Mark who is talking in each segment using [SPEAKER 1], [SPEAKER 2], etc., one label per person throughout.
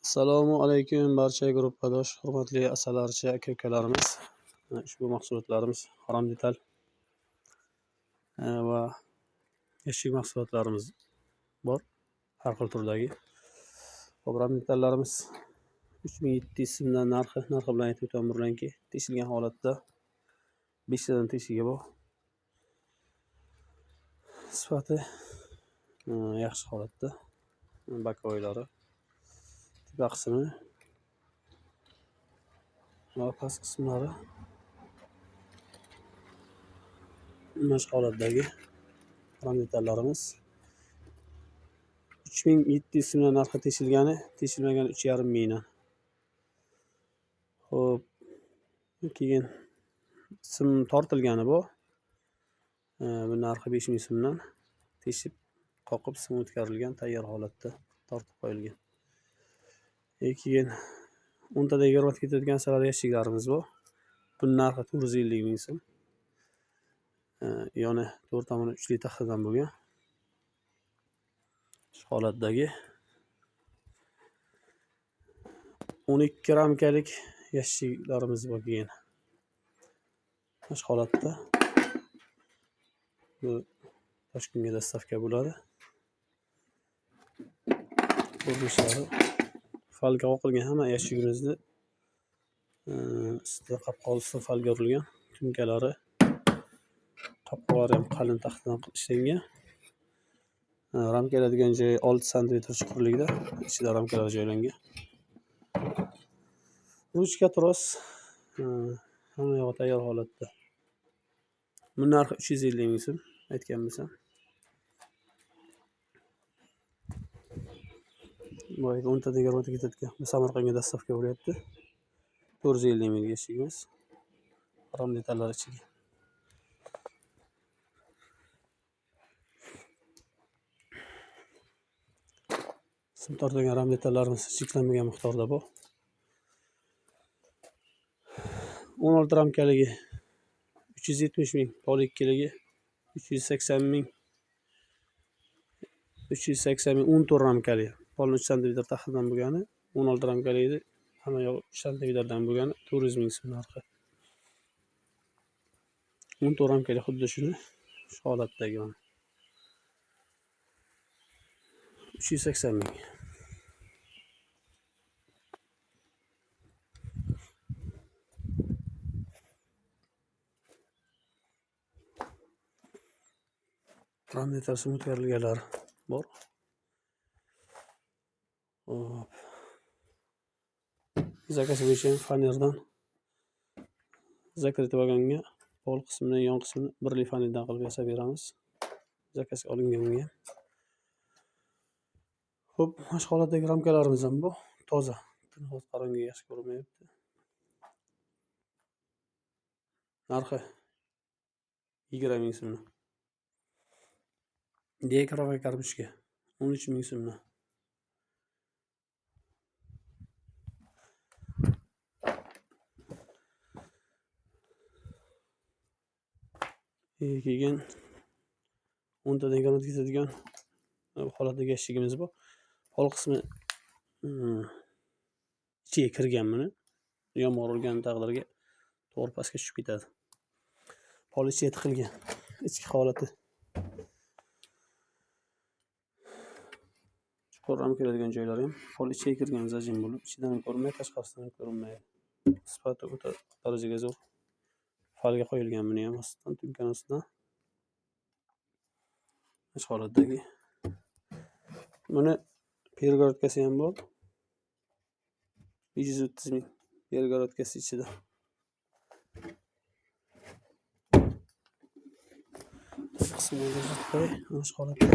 [SPEAKER 1] Assalomu alaykum barcha gruppadosh, hurmatli asalarichi aka-ukalarimiz. Ushbu mahsulotlarimiz harom detal va eshik mahsulotlarimiz bor, har xil turdagi. Harom detallarimiz 3700 so'mdan narxi bilan aytib o'taman. Burlanki teshilgan holatda 5 tadan teshigi bor. Sifati yaxshi holatda. Bakoylari tepa qismi va past qismlari mana holatdagi harom detallarimiz 3700 so'mdan narxi teshilgani, teshilmagani 3,5 mingdan. Xo'p, keyin sim tortilgani bu. Bu narxi 5000 so'mdan teshib, qoqib sim o'tkazilgan tayyor holatda tortib qo'yilgan. Keyin 10 tadan 20 ta ketadigan salar yashiklarimiz bor. Buning narxi 450 ming so'm. Yoni 4 tomoni 3 li taxtadan bo'lgan. Shu holatdagi 12 ramkalik yashiklarimiz bor keyin. Shu holatda bu Toshkentga dostavka bo'ladi. Ko'rinishlari falga qoqilgan, hamma yashigimizni ustida qopqog'i falga urilgan. Tunkalari qopqoqlari ham qalin taxtadan ishlangan. Ramkaladigan joyi 6 sm chuqurlikda, ichida ramkalar joylangan. Ruchka tros hamma yo'q tayyor holatda. Buning narxi 350 ming so'm aytgan bo'lsam. Bu 10 tadan 20 ta ketadigan. Bu Samarqandga dostavka bo'lyapti. 450 ming eshigimiz. Harom detallar ichiga. Sim tortilgan harom detallarimiz cheklanmagan miqdorda bor. 16 ramkaligi 370 ming, pol 2 kiligi 380 ming. 380 ming 14 ramkali. Pol 3 sm taxtadan bo'lgani, 16 ramkaligi hamma yo'q 3 sm bo'lgani 400 ming so'm narxi. 14 ramkali xuddi shuni shu holatdagi mana. 380 ming. Parametr sim o'tkazilganlar bor. Hop. Zakaz bo'yicha fanerdan zakritib olganga pol qismini, yon qismini 1 li fanerdan qilib yasab beramiz. Zakaz olinganga. Xo'p, mana shu holatdagi ramkalarimiz ham bor. Toza. Tinhos qaronga yaxshi ko'rinmayapti. Narxi 20 ming so'mdan. Dekrovoy karbushka 13 ming so'mdan. Keyin 10 tadan 20 ta ketadigan bu holatdagi yashigimiz bor. Pol qismi ichiga kirgan buni. Yomg'ir urgan taqdirga to'g'ri pastga tushib ketadi. Pol ichiga tiqilgan. Ichki holati chuqur ham keladigan joylari ham pol ichiga kirgan zajin bo'lib, ichidan ham ko'rinmaydi, tashqarisidan ham ko'rinmaydi. Sifati o'ta darajaga zo'r. Falga qo'yilgan buni ham ostidan, tunkan ostidan. Mana shu holatdagi. Buni pergorotkasi ham bor. 130 ming pergorotkasi ichida. Qismini qo'y, mana shu holatda.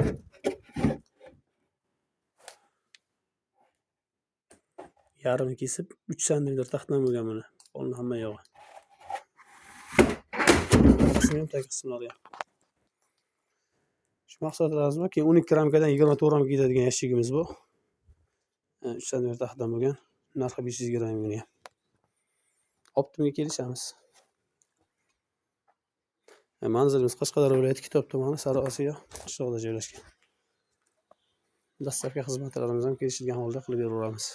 [SPEAKER 1] Yarmi kesib 3 sm taxtadan bo'lgan buni. Polni hamma yog'i. Qismi ham tag qismlari ham. Shu mahsulotlarimiz bor. Keyin 12 ramkadan 24 ramka ketadigan yashigimiz bor. 3 sm taxtadan bo'lgan. Narxi 520 ming ham. Optimga kelishamiz. Manzilimiz Qashqadaryo viloyati Kitob tumani, Sariosiyo qishlog'ida joylashgan. Dostavka xizmatlarimiz ham kelishilgan holda qilib beraveramiz.